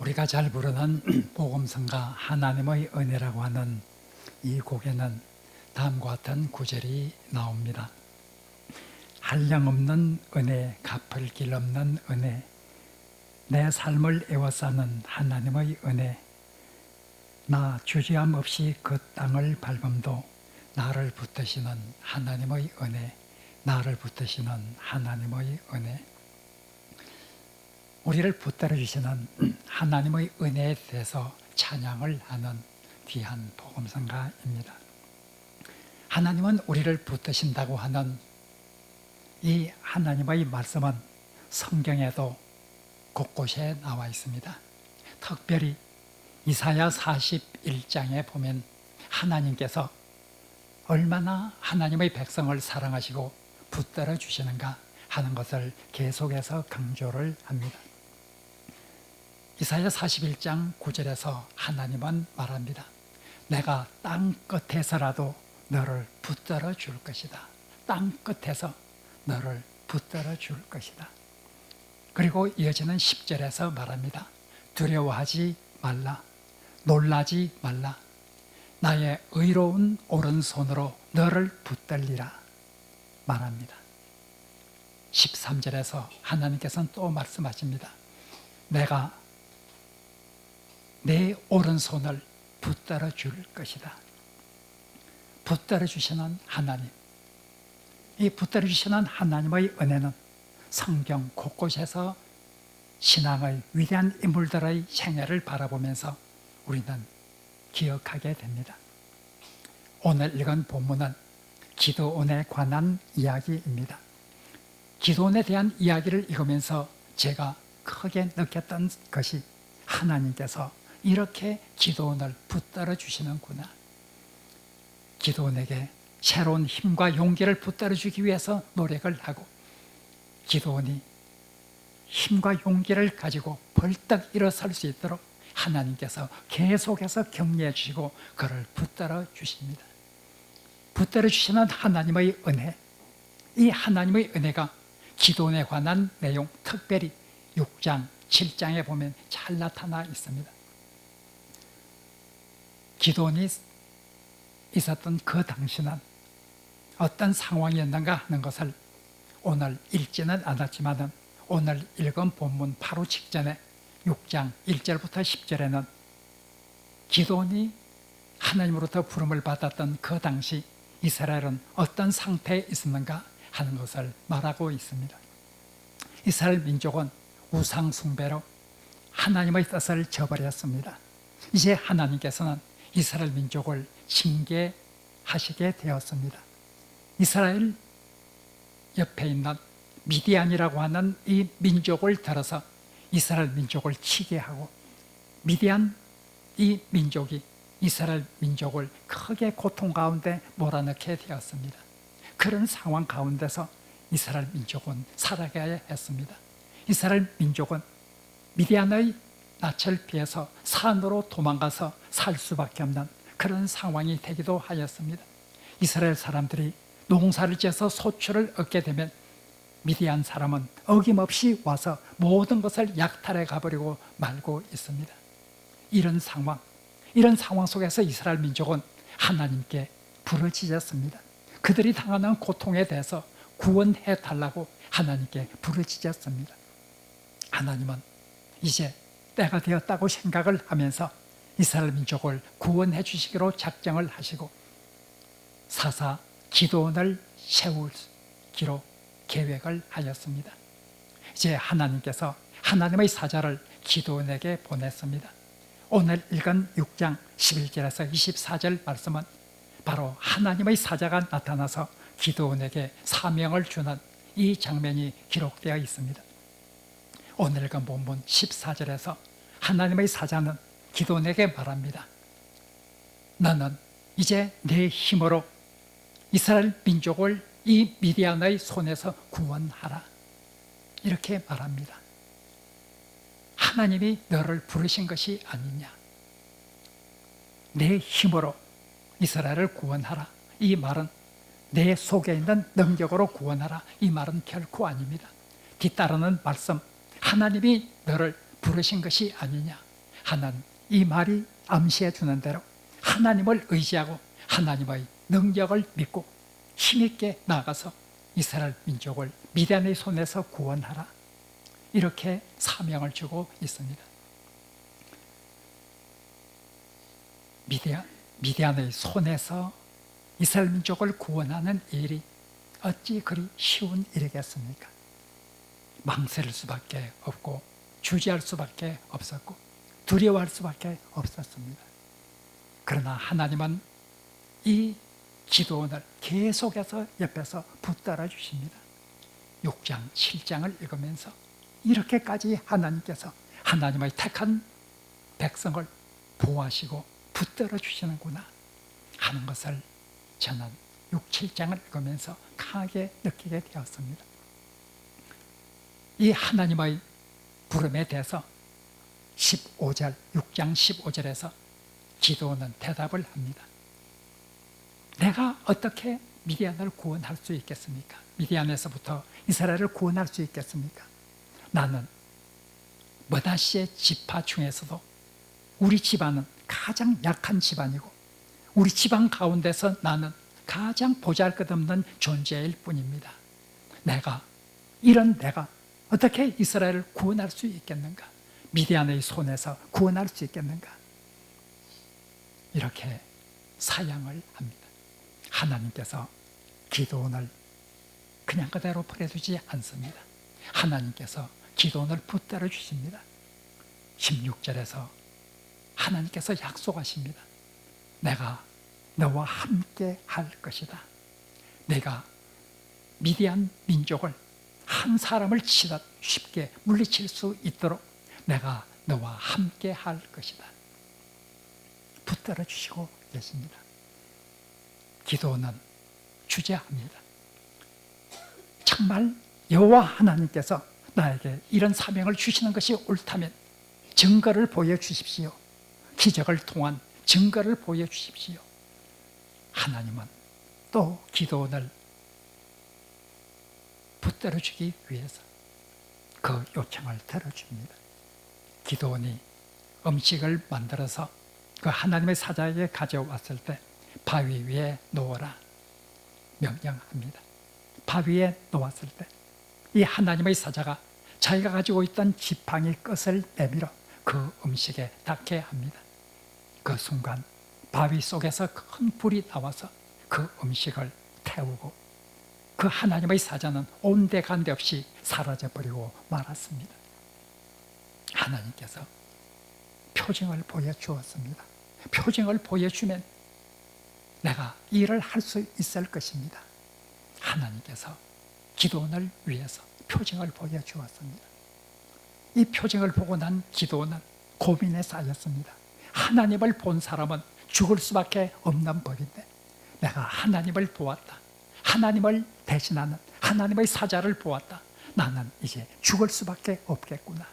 우리가 잘 부르는 복음성가 하나님의 은혜라고 하는 이 곡에는 다음과 같은 구절이 나옵니다. 한량없는 은혜, 갚을 길 없는 은혜, 내 삶을 에워싸는 하나님의 은혜, 나 주저함 없이 그 땅을 밟음도 나를 붙드시는 하나님의 은혜, 나를 붙드시는 하나님의 은혜. 우리를 붙들어 주시는 하나님의 은혜에 대해서 찬양을 하는 귀한 복음성가입니다. 하나님은 우리를 붙드신다고 하는 이 하나님의 말씀은 성경에도 곳곳에 나와 있습니다. 특별히 이사야 41장에 보면 하나님께서 얼마나 하나님의 백성을 사랑하시고 붙들어 주시는가 하는 것을 계속해서 강조를 합니다. 이사야 41장 9절에서 하나님은 말합니다. 내가 땅 끝에서라도 너를 붙들어 줄 것이다. 땅 끝에서 너를 붙들어 줄 것이다. 그리고 이어지는 10절에서 말합니다. 두려워하지 말라. 놀라지 말라. 나의 의로운 오른손으로 너를 붙들리라 말합니다. 13절에서 하나님께서는 또 말씀하십니다. 내가 내 오른손을 붙들어 줄 것이다. 붙들어 주시는 하나님, 이 붙들어 주시는 하나님의 은혜는 성경 곳곳에서 신앙의 위대한 인물들의 생애를 바라보면서 우리는 기억하게 됩니다. 오늘 읽은 본문은 기드온에 관한 이야기입니다. 기드온에 대한 이야기를 읽으면서 제가 크게 느꼈던 것이 하나님께서 이렇게 기드온을 붙들어 주시는구나. 기드온에게 새로운 힘과 용기를 붙들어 주기 위해서 노력을 하고 기드온이 힘과 용기를 가지고 벌떡 일어설 수 있도록 하나님께서 계속해서 격려해 주시고 그를 붙들어 주십니다. 붙들어 주시는 하나님의 은혜, 이 하나님의 은혜가 기드온에 관한 내용, 특별히 6장, 7장에 보면 잘 나타나 있습니다. 기드온이 있었던 그 당시는 어떤 상황이었는가 하는 것을 오늘 읽지는 않았지만 오늘 읽은 본문 바로 직전에 6장 1절부터 10절에는 기드온이 하나님으로부터 부름을 받았던 그 당시 이스라엘은 어떤 상태에 있었는가 하는 것을 말하고 있습니다. 이스라엘 민족은 우상 숭배로 하나님의 뜻을 저버렸습니다. 이제 하나님께서는 이스라엘 민족을 징계하시게 되었습니다. 이스라엘 옆에 있는 미디안이라고 하는 이 민족을 들어서 이스라엘 민족을 치게 하고 미디안 이 민족이 이스라엘 민족을 크게 고통 가운데 몰아넣게 되었습니다. 그런 상황 가운데서 이스라엘 민족은 살아가야 했습니다. 이스라엘 민족은 미디안의 낯을 피해서 산으로 도망가서 살 수밖에 없는 그런 상황이 되기도 하였습니다. 이스라엘 사람들이 농사를 지어서 소출을 얻게 되면 미디안 사람은 어김없이 와서 모든 것을 약탈해 가버리고 말고 있습니다. 이런 상황 속에서 이스라엘 민족은 하나님께 부르짖었습니다. 그들이 당하는 고통에 대해서 구원해 달라고 하나님께 부르짖었습니다. 하나님은 이제 때가 되었다고 생각을 하면서 이스라엘 민족을 구원해 주시기로 작정을 하시고 사사 기드온을 세우기로 계획을 하였습니다. 이제 하나님께서 하나님의 사자를 기드온에게 보냈습니다. 오늘 읽은 6장 11절에서 24절 말씀은 바로 하나님의 사자가 나타나서 기드온에게 사명을 주는 이 장면이 기록되어 있습니다. 오늘 읽은 본문 14절에서 하나님의 사자는 기드온에게 말합니다. 너는 이제 내 힘으로 이스라엘 민족을 이 미디안의 손에서 구원하라. 이렇게 말합니다. 하나님이 너를 부르신 것이 아니냐. 내 힘으로 이스라엘을 구원하라. 이 말은 내 속에 있는 능력으로 구원하라. 이 말은 결코 아닙니다. 뒤따르는 말씀, 하나님이 너를 부르신 것이 아니냐. 하나님, 이 말이 암시해 주는 대로 하나님을 의지하고 하나님의 능력을 믿고 힘있게 나아가서 이스라엘 민족을 미디안의 손에서 구원하라, 이렇게 사명을 주고 있습니다. 미디안의 손에서 이스라엘 민족을 구원하는 일이 어찌 그리 쉬운 일이겠습니까? 망설일 수밖에 없고 주저할 수밖에 없었고 두려워할 수밖에 없었습니다. 그러나 하나님은 이 기도원을 계속해서 옆에서 붙들어 주십니다. 6장, 7장을 읽으면서 이렇게까지 하나님께서 하나님의 택한 백성을 보호하시고 붙들어 주시는구나 하는 것을 저는 6, 7장을 읽으면서 강하게 느끼게 되었습니다. 이 하나님의 부름에 대해서 15절, 6장 15절에서 기도원은 대답을 합니다. 내가 어떻게 미디안을 구원할 수 있겠습니까? 미디안에서부터 이스라엘을 구원할 수 있겠습니까? 나는 므낫세의 지파 중에서도 우리 집안은 가장 약한 집안이고 우리 집안 가운데서 나는 가장 보잘것없는 존재일 뿐입니다. 내가 어떻게 이스라엘을 구원할 수 있겠는가? 미디안의 손에서 구원할 수 있겠는가? 이렇게 사양을 합니다. 하나님께서 기도원을 그냥 그대로 버려두지 않습니다. 하나님께서 기도원을 붙들어 주십니다. 16절에서 하나님께서 약속하십니다. 내가 너와 함께 할 것이다. 내가 미디안 민족을 한 사람을 치듯 쉽게 물리칠 수 있도록 내가 너와 함께 할 것이다. 붙들어 주시고 계십니다. 기도는 주저합니다. 정말 여호와 하나님께서 나에게 이런 사명을 주시는 것이 옳다면 증거를 보여주십시오. 기적을 통한 증거를 보여주십시오. 하나님은 또 기도원을 붙들어 주기 위해서 그 요청을 들어줍니다. 기도원이 음식을 만들어서 그 하나님의 사자에게 가져왔을 때 바위 위에 놓으라 명령합니다. 바위에 놓았을 때 이 하나님의 사자가 자기가 가지고 있던 지팡이 끝을 내밀어 그 음식에 닿게 합니다. 그 순간 바위 속에서 큰 불이 나와서 그 음식을 태우고 그 하나님의 사자는 온데간데 없이 사라져버리고 말았습니다. 하나님께서 표징을 보여주었습니다. 표징을 보여주면 내가 일을 할 수 있을 것입니다. 하나님께서 기도원을 위해서 표징을 보여주었습니다. 이 표징을 보고 난 기도원은 고민에 쌓였습니다. 하나님을 본 사람은 죽을 수밖에 없는 법인데 내가 하나님을 보았다. 하나님을 대신하는 하나님의 사자를 보았다. 나는 이제 죽을 수밖에 없겠구나.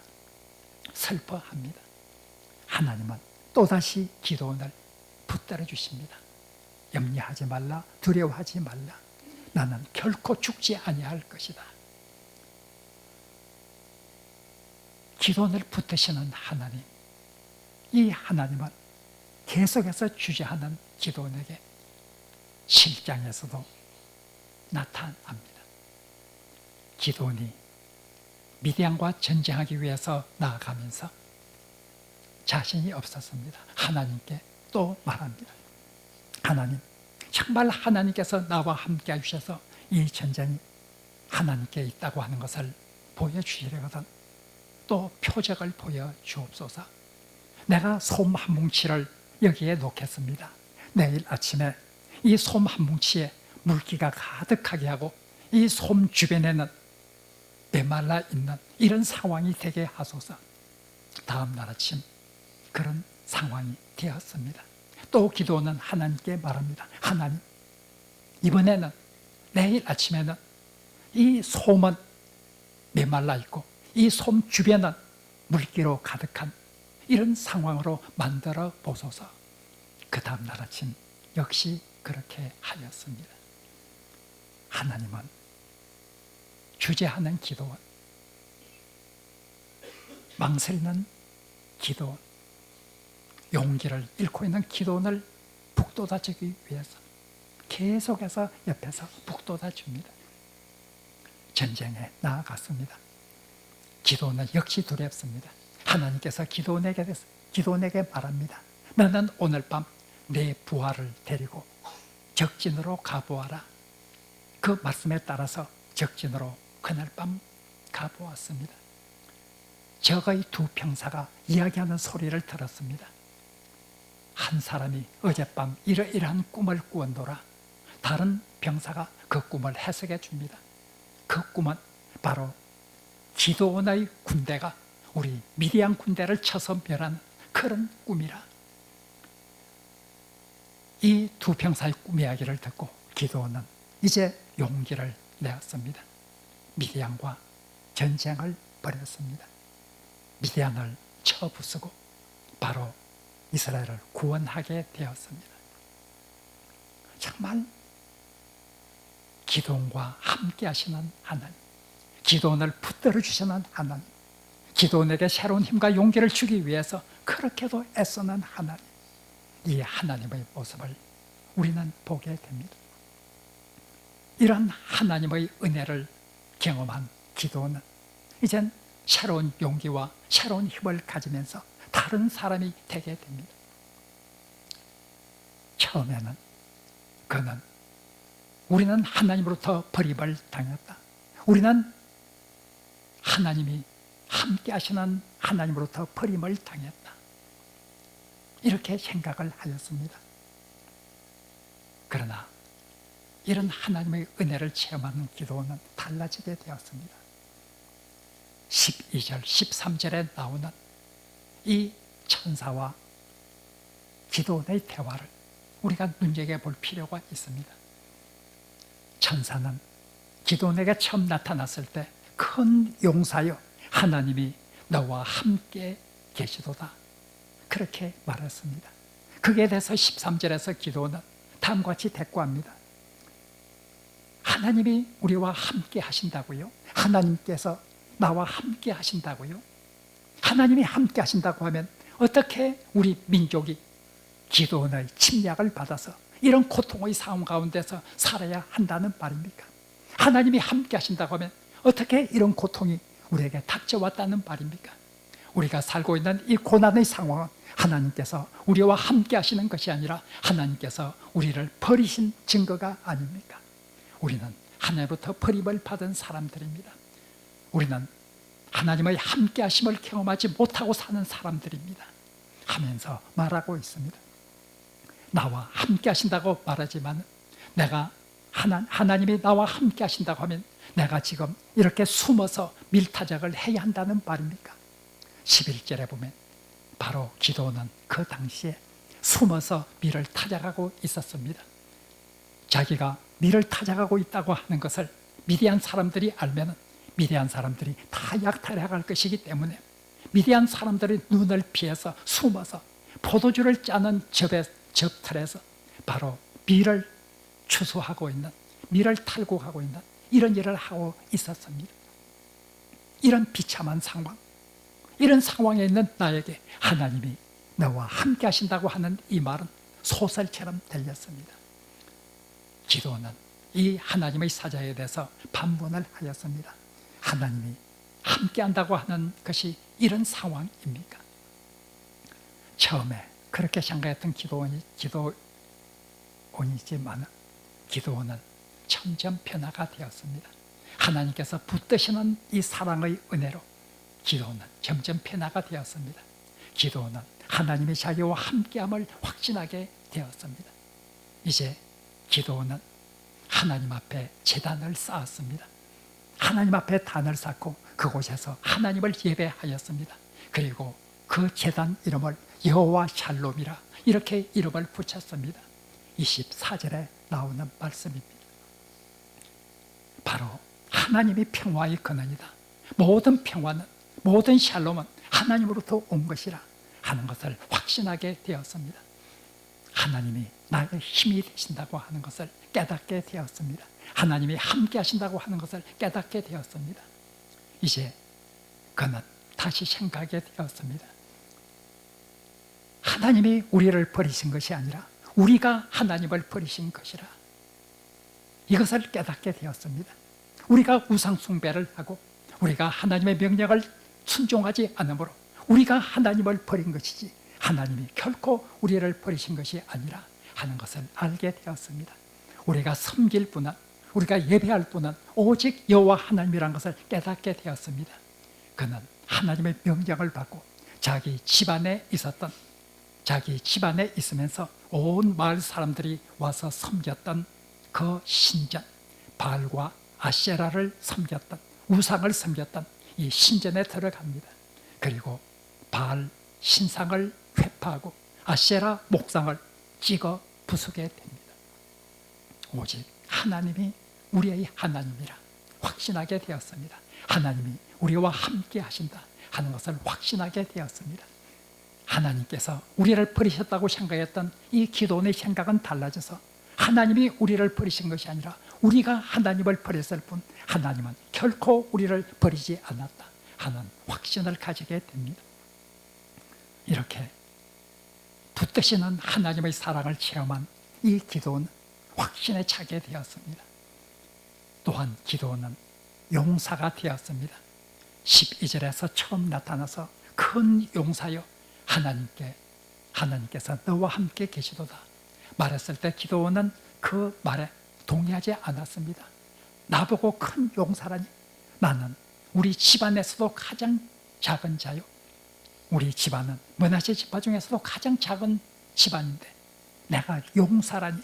슬퍼합니다. 하나님은 또다시 기도원을 붙들어 주십니다. 염려하지 말라, 두려워하지 말라. 나는 결코 죽지 아니할 것이다. 기도원을 붙드시는 하나님, 이 하나님은 계속해서 주저하는 기도원에게 7장에서도 나타납니다. 기도원이 미디안과 전쟁하기 위해서 나아가면서 자신이 없었습니다. 하나님께 또 말합니다. 하나님, 정말 하나님께서 나와 함께 해주셔서 이 전쟁이 하나님께 있다고 하는 것을 보여주시려거든 또 표적을 보여주옵소서. 내가 솜 한 뭉치를 여기에 놓겠습니다. 내일 아침에 이 솜 한 뭉치에 물기가 가득하게 하고 이 솜 주변에는 메말라 있는 이런 상황이 되게 하소서. 다음 날 아침 그런 상황이 되었습니다. 또 기도는 하나님께 말합니다. 하나님, 이번에는 내일 아침에는 이 솜은 메말라 있고 이 솜 주변은 물기로 가득한 이런 상황으로 만들어 보소서. 그 다음 날 아침 역시 그렇게 하였습니다. 하나님은 주제하는 기도원, 망설이는 기도원, 용기를 잃고 있는 기도원을 북돋아주기 위해서 계속해서 옆에서 북돋아줍니다. 전쟁에 나아갔습니다. 기도원은 역시 두렵습니다. 하나님께서 기도원에게 말합니다. 너는 오늘 밤 내 부하를 데리고 적진으로 가보아라. 그 말씀에 따라서 적진으로 그날 밤 가보았습니다. 적의 두 병사가 이야기하는 소리를 들었습니다. 한 사람이 어젯밤 이러이러한 꿈을 꾸었노라. 다른 병사가 그 꿈을 해석해 줍니다. 그 꿈은 바로 기도원의 군대가 우리 미디안 군대를 쳐서 멸하는 그런 꿈이라. 이 두 병사의 꿈 이야기를 듣고 기도원은 이제 용기를 내었습니다. 미디안과 전쟁을 벌였습니다. 미디안을 쳐부수고 바로 이스라엘을 구원하게 되었습니다. 정말 기도원과 함께 하시는 하나님, 기도원을 붙들어 주시는 하나님, 기도원에게 새로운 힘과 용기를 주기 위해서 그렇게도 애쓰는 하나님, 이 하나님의 모습을 우리는 보게 됩니다. 이런 하나님의 은혜를 경험한 기도원은 이젠 새로운 용기와 새로운 힘을 가지면서 다른 사람이 되게 됩니다. 처음에는 그는 우리는 하나님으로부터 버림을 당했다. 우리는 하나님이 함께 하시는 하나님으로부터 버림을 당했다. 이렇게 생각을 하였습니다. 그러나 이런 하나님의 은혜를 체험하는 기도원은 달라지게 되었습니다. 12절, 13절에 나오는 이 천사와 기도원의 대화를 우리가 눈여겨볼 필요가 있습니다. 천사는 기도원에게 처음 나타났을 때 큰 용사여 하나님이 너와 함께 계시도다, 그렇게 말했습니다. 그에 대해서 13절에서 기도원은 다음과 같이 대꾸합니다. 하나님이 우리와 함께 하신다고요? 하나님께서 나와 함께 하신다고요? 하나님이 함께 하신다고 하면 어떻게 우리 민족이 기도원의 침략을 받아서 이런 고통의 상황 가운데서 살아야 한다는 말입니까? 하나님이 함께 하신다고 하면 어떻게 이런 고통이 우리에게 닥쳐왔다는 말입니까? 우리가 살고 있는 이 고난의 상황은 하나님께서 우리와 함께 하시는 것이 아니라 하나님께서 우리를 버리신 증거가 아닙니까? 우리는 하나님으로부터 버림을 받은 사람들입니다. 우리는 하나님의 함께 하심을 경험하지 못하고 사는 사람들입니다 하면서 말하고 있습니다. 나와 함께 하신다고 말하지만 하나님이 나와 함께 하신다고 하면 내가 지금 이렇게 숨어서 밀타작을 해야 한다는 말입니까? 11절에 보면 바로 기도는 그 당시에 숨어서 밀을 타작하고 있었습니다. 자기가 밀을 타작하고 있다고 하는 것을 미디안 사람들이 알면 미디안 사람들이 다 약탈해갈 것이기 때문에 미디안 사람들의 눈을 피해서 숨어서 포도주를 짜는 접틀에서 바로 밀을 추수하고 있는, 밀을 탈고 가고 있는 이런 일을 하고 있었습니다. 이런 비참한 상황, 이런 상황에 있는 나에게 하나님이 너와 함께 하신다고 하는 이 말은 소설처럼 들렸습니다. 기도는 이 하나님의 사자에 대해서 반문을 하였습니다. 하나님이 함께 한다고 하는 것이 이런 상황입니까? 처음에 그렇게 생각했던 기도원이지만 기도원은 점점 변화가 되었습니다. 하나님께서 붙드시는 이 사랑의 은혜로 기도원은 점점 변화가 되었습니다. 기도원은 하나님이 자기와 함께함을 확신하게 되었습니다. 이제 기도원은 하나님 앞에 제단을 쌓았습니다. 하나님 앞에 단을 쌓고 그곳에서 하나님을 예배하였습니다. 그리고 그 제단 이름을 여호와 샬롬이라 이렇게 이름을 붙였습니다. 24절에 나오는 말씀입니다. 바로 하나님이 평화의 근원이다. 모든 평화는, 모든 샬롬은 하나님으로부터 온 것이라 하는 것을 확신하게 되었습니다. 하나님이 나의 힘이 되신다고 하는 것을 깨닫게 되었습니다. 하나님이 함께 하신다고 하는 것을 깨닫게 되었습니다. 이제 그는 다시 생각하게 되었습니다. 하나님이 우리를 버리신 것이 아니라 우리가 하나님을 버리신 것이라, 이것을 깨닫게 되었습니다. 우리가 우상 숭배를 하고 우리가 하나님의 명령을 순종하지 않으므로 우리가 하나님을 버린 것이지 하나님이 결코 우리를 버리신 것이 아니라 하는 것을 알게 되었습니다. 우리가 섬길 분은, 우리가 예배할 분은 오직 여호와 하나님이라는 것을 깨닫게 되었습니다. 그는 하나님의 명령을 받고 자기 집안에 있으면서 온 마을 사람들이 와서 섬겼던 그 신전, 바알과 아세라를 섬겼던, 우상을 섬겼던 이 신전에 들어갑니다. 그리고 바알 신상을 회파하고 아세라 목상을 찍어 부수게 됩니다. 오직 하나님이 우리의 하나님이라 확신하게 되었습니다. 하나님이 우리와 함께 하신다 하는 것을 확신하게 되었습니다. 하나님께서 우리를 버리셨다고 생각했던 이 기도원의 생각은 달라져서 하나님이 우리를 버리신 것이 아니라 우리가 하나님을 버렸을 뿐 하나님은 결코 우리를 버리지 않았다 하는 확신을 가지게 됩니다. 이렇게 붙드시는 하나님의 사랑을 체험한 이 기도원은 확신에 차게 되었습니다. 또한 기도원은 용사가 되었습니다. 12절에서 처음 나타나서 큰 용사여 하나님께서 너와 함께 계시도다 말했을 때 기도원은 그 말에 동의하지 않았습니다. 나보고 큰 용사라니, 나는 우리 집안에서도 가장 작은 자요, 우리 집안은 므낫세 지파 중에서도 가장 작은 집안인데 내가 용사라니,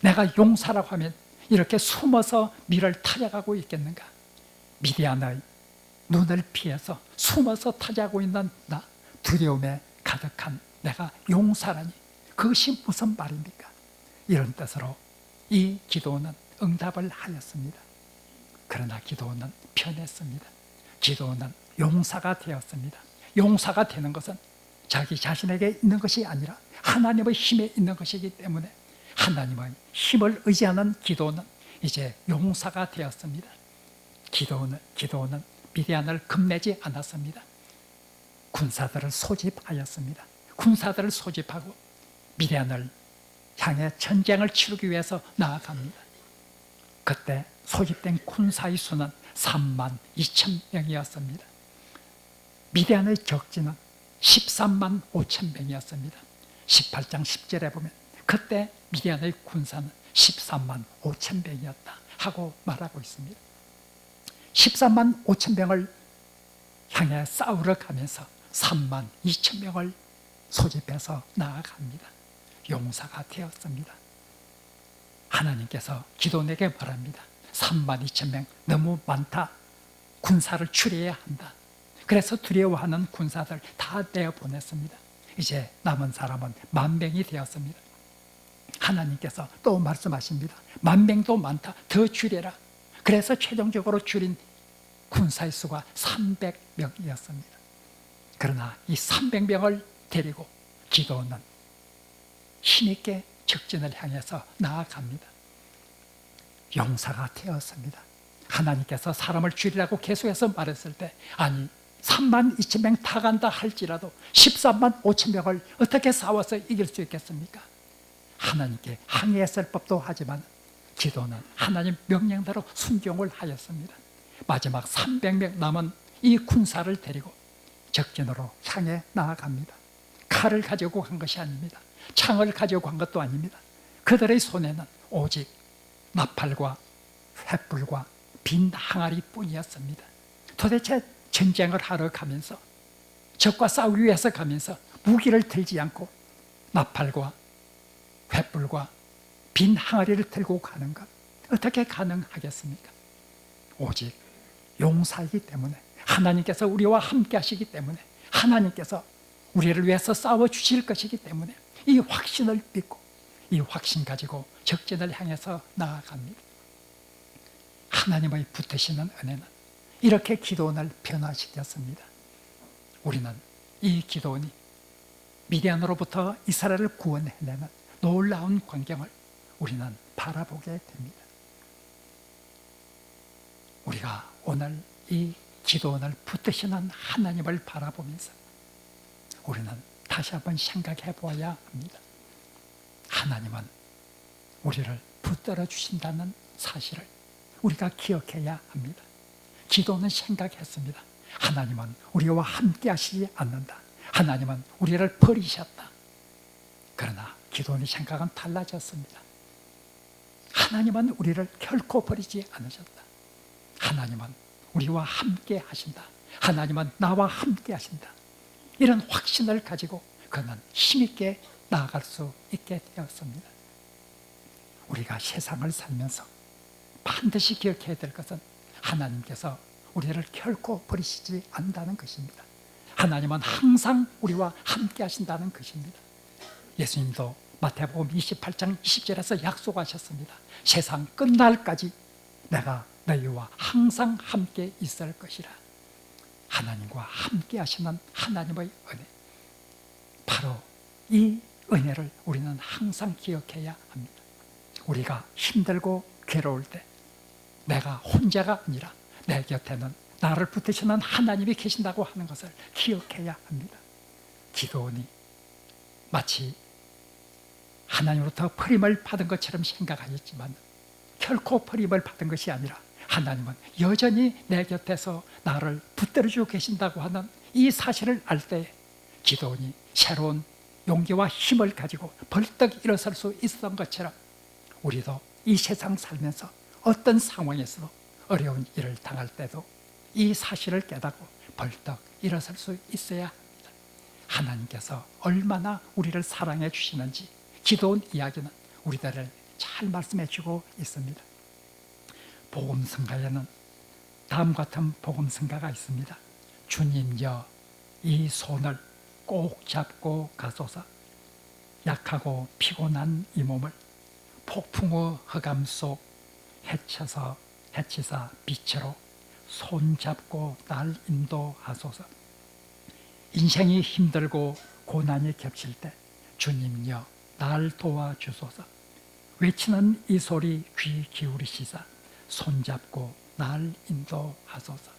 내가 용사라고 하면 이렇게 숨어서 밀을 타작하고 있겠는가? 미디안의 눈을 피해서 숨어서 타작하고 있는 나, 두려움에 가득한 내가 용사라니, 그것이 무슨 말입니까? 이런 뜻으로 이 기도원은 응답을 하였습니다. 그러나 기도원은 변했습니다. 기도원은 용사가 되었습니다. 용사가 되는 것은 자기 자신에게 있는 것이 아니라 하나님의 힘에 있는 것이기 때문에 하나님의 힘을 의지하는 기도원은 이제 용사가 되었습니다. 기도원은 미디안을 겁내지 않았습니다. 군사들을 소집하였습니다. 군사들을 소집하고 미디안을 향해 전쟁을 치르기 위해서 나아갑니다. 그때 소집된 군사의 수는 3만 2천 명이었습니다. 미디안의 적진은 13만 5천 명이었습니다. 18장 10절에 보면 그때 미디안의 군사는 13만 5천 명이었다 하고 말하고 있습니다. 13만 5천 명을 향해 싸우러 가면서 3만 2천 명을 소집해서 나아갑니다. 용사가 되었습니다. 하나님께서 기도원에게 말합니다. 3만 2천 명 너무 많다. 군사를 추려야 한다. 그래서 두려워하는 군사들 다 내어보냈습니다. 이제 남은 사람은 10,000명이 되었습니다. 하나님께서 또 말씀하십니다. 10,000명도 많다. 더 줄여라. 그래서 최종적으로 줄인 군사의 수가 300명이었습니다. 그러나 이 300명을 데리고 기도원은 힘있게 적진을 향해서 나아갑니다. 용사가 되었습니다. 하나님께서 사람을 줄이라고 계속해서 말했을 때 아니 3만 2천 명 다 간다 할지라도 13만 5천 명을 어떻게 싸워서 이길 수 있겠습니까? 하나님께 항의했을 법도 하지만 기도는 하나님 명령대로 순종을 하였습니다. 마지막 300명 남은 이 군사를 데리고 적진으로 향해 나아갑니다. 칼을 가지고 간 것이 아닙니다. 창을 가지고 간 것도 아닙니다. 그들의 손에는 오직 나팔과 횃불과 빈 항아리 뿐이었습니다. 도대체 전쟁을 하러 가면서 적과 싸우기 위해서 가면서 무기를 들지 않고 나팔과 횃불과 빈 항아리를 들고 가는 것 어떻게 가능하겠습니까? 오직 용사이기 때문에 하나님께서 우리와 함께 하시기 때문에 하나님께서 우리를 위해서 싸워주실 것이기 때문에 이 확신을 믿고 이 확신 가지고 적진을 향해서 나아갑니다. 하나님의 붙으시는 은혜는 이렇게 기도원을 변화시켰습니다. 우리는 이 기도원이 미디안으로부터 이스라엘을 구원해내는 놀라운 광경을 우리는 바라보게 됩니다. 우리가 오늘 이 기도원을 붙드시는 하나님을 바라보면서 우리는 다시 한번 생각해 보아야 합니다. 하나님은 우리를 붙들어 주신다는 사실을 우리가 기억해야 합니다. 기도는 생각했습니다. 하나님은 우리와 함께 하시지 않는다. 하나님은 우리를 버리셨다. 그러나 기도의 생각은 달라졌습니다. 하나님은 우리를 결코 버리지 않으셨다. 하나님은 우리와 함께 하신다. 하나님은 나와 함께 하신다. 이런 확신을 가지고 그는 힘있게 나아갈 수 있게 되었습니다. 우리가 세상을 살면서 반드시 기억해야 될 것은 하나님께서 우리를 결코 버리시지 않는다는 것입니다. 하나님은 항상 우리와 함께 하신다는 것입니다. 예수님도 마태복음 28장 20절에서 약속하셨습니다. 세상 끝날까지 내가 너희와 항상 함께 있을 것이라. 하나님과 함께 하시는 하나님의 은혜, 바로 이 은혜를 우리는 항상 기억해야 합니다. 우리가 힘들고 괴로울 때 내가 혼자가 아니라 내 곁에는 나를 붙드시는 하나님이 계신다고 하는 것을 기억해야 합니다. 기도원이 마치 하나님으로부터 버림을 받은 것처럼 생각하였지만 결코 버림을 받은 것이 아니라 하나님은 여전히 내 곁에서 나를 붙들어주고 계신다고 하는 이 사실을 알 때 기도원이 새로운 용기와 힘을 가지고 벌떡 일어설 수 있었던 것처럼 우리도 이 세상 살면서 어떤 상황에서도 어려운 일을 당할 때도 이 사실을 깨닫고 벌떡 일어설 수 있어야 합니다. 하나님께서 얼마나 우리를 사랑해 주시는지 기도원 이야기는 우리들을 잘 말씀해 주고 있습니다. 복음성가에는 다음 같은 복음성가가 있습니다. 주님여 이 손을 꼭 잡고 가소서. 약하고 피곤한 이 몸을 폭풍의 흑암 속 해치사 빛으로 손잡고 날 인도하소서. 인생이 힘들고 고난이 겹칠 때 주님여 날 도와주소서. 외치는 이 소리 귀 기울이시사 손잡고 날 인도하소서.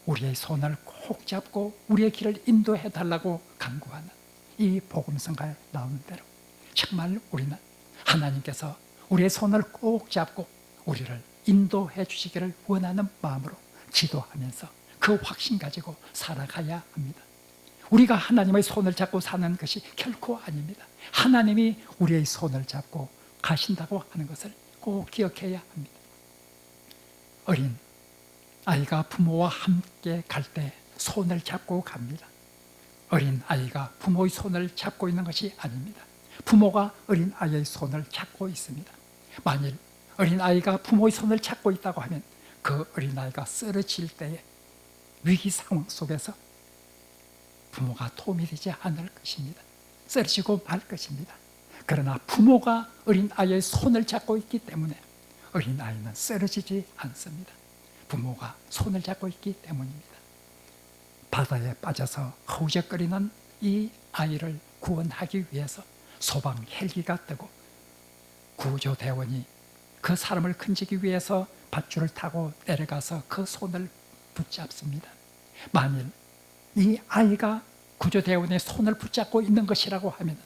우리의 손을 꼭 잡고 우리의 길을 인도해 달라고 간구하는 이 복음성가에 나오는 대로 정말 우리는 하나님께서 우리의 손을 꼭 잡고 우리를 인도해 주시기를 원하는 마음으로 기도하면서 그 확신 가지고 살아가야 합니다. 우리가 하나님의 손을 잡고 사는 것이 결코 아닙니다. 하나님이 우리의 손을 잡고 가신다고 하는 것을 꼭 기억해야 합니다. 어린 아이가 부모와 함께 갈 때 손을 잡고 갑니다. 어린 아이가 부모의 손을 잡고 있는 것이 아닙니다. 부모가 어린 아이의 손을 잡고 있습니다. 만일 어린 아이가 부모의 손을 잡고 있다고 하면 그 어린 아이가 쓰러질 때에 위기 상황 속에서 부모가 도움이 되지 않을 것입니다. 쓰러지고 말 것입니다. 그러나 부모가 어린 아이의 손을 잡고 있기 때문에 어린 아이는 쓰러지지 않습니다. 부모가 손을 잡고 있기 때문입니다. 바다에 빠져서 허우적거리는 이 아이를 구원하기 위해서 소방 헬기가 뜨고 구조대원이 그 사람을 건지기 위해서 밧줄을 타고 내려가서 그 손을 붙잡습니다. 만일 이 아이가 구조대원의 손을 붙잡고 있는 것이라고 하면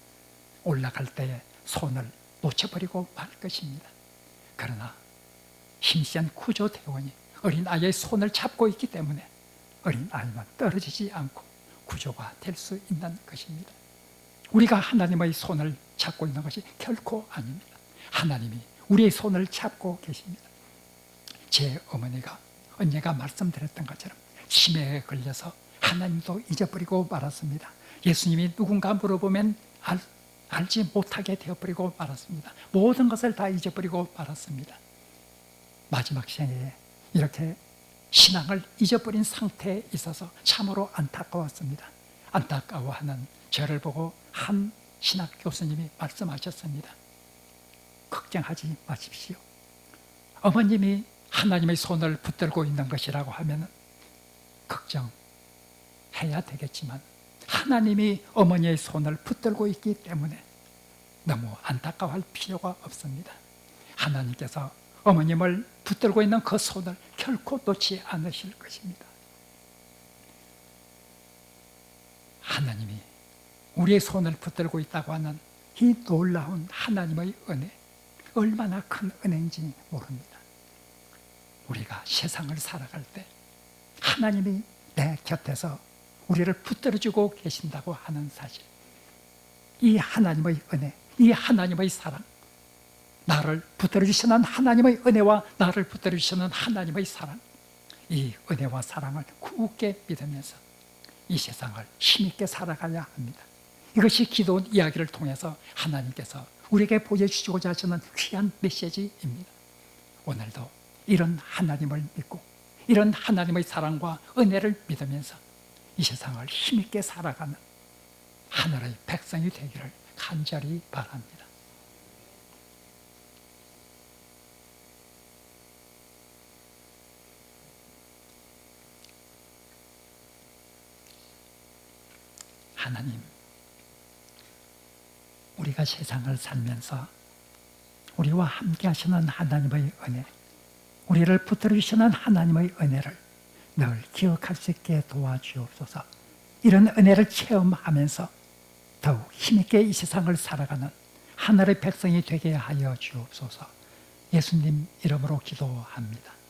올라갈 때에 손을 놓쳐버리고 말 것입니다. 그러나 힘센 구조대원이 어린 아이의 손을 잡고 있기 때문에 어린 아이는 떨어지지 않고 구조가 될 수 있는 것입니다. 우리가 하나님의 손을 잡고 있는 것이 결코 아닙니다. 하나님이 우리의 손을 잡고 계십니다. 제 어머니가 언제가 말씀드렸던 것처럼 치매에 걸려서 하나님도 잊어버리고 말았습니다. 예수님이 누군가 물어보면 알지 못하게 되어버리고 말았습니다. 모든 것을 다 잊어버리고 말았습니다. 마지막 생애에 이렇게 신앙을 잊어버린 상태에 있어서 참으로 안타까웠습니다. 안타까워하는 저를 보고 한 신학 교수님이 말씀하셨습니다. 걱정하지 마십시오. 어머님이 하나님의 손을 붙들고 있는 것이라고 하면 걱정해야 되겠지만 하나님이 어머니의 손을 붙들고 있기 때문에 너무 안타까워할 필요가 없습니다. 하나님께서 어머님을 붙들고 있는 그 손을 결코 놓지 않으실 것입니다. 하나님이 우리의 손을 붙들고 있다고 하는 이 놀라운 하나님의 은혜, 얼마나 큰 은혜인지 모릅니다. 우리가 세상을 살아갈 때 하나님이 내 곁에서 우리를 붙들어주고 계신다고 하는 사실, 이 하나님의 은혜, 이 하나님의 사랑, 나를 붙들어주시는 하나님의 은혜와 나를 붙들어주시는 하나님의 사랑, 이 은혜와 사랑을 굳게 믿으면서 이 세상을 힘있게 살아가야 합니다. 이것이 기도원 이야기를 통해서 하나님께서 우리에게 보여주시고자 하시는 귀한 메시지입니다. 오늘도 이런 하나님을 믿고 이런 하나님의 사랑과 은혜를 믿으면서 이 세상을 힘있게 살아가는 하늘의 백성이 되기를 간절히 바랍니다. 하나님, 우리가 세상을 살면서 우리와 함께 하시는 하나님의 은혜, 우리를 붙들어주시는 하나님의 은혜를 늘 기억할 수 있게 도와주옵소서. 이런 은혜를 체험하면서 더욱 힘있게 이 세상을 살아가는 하늘의 백성이 되게 하여 주옵소서. 예수님 이름으로 기도합니다.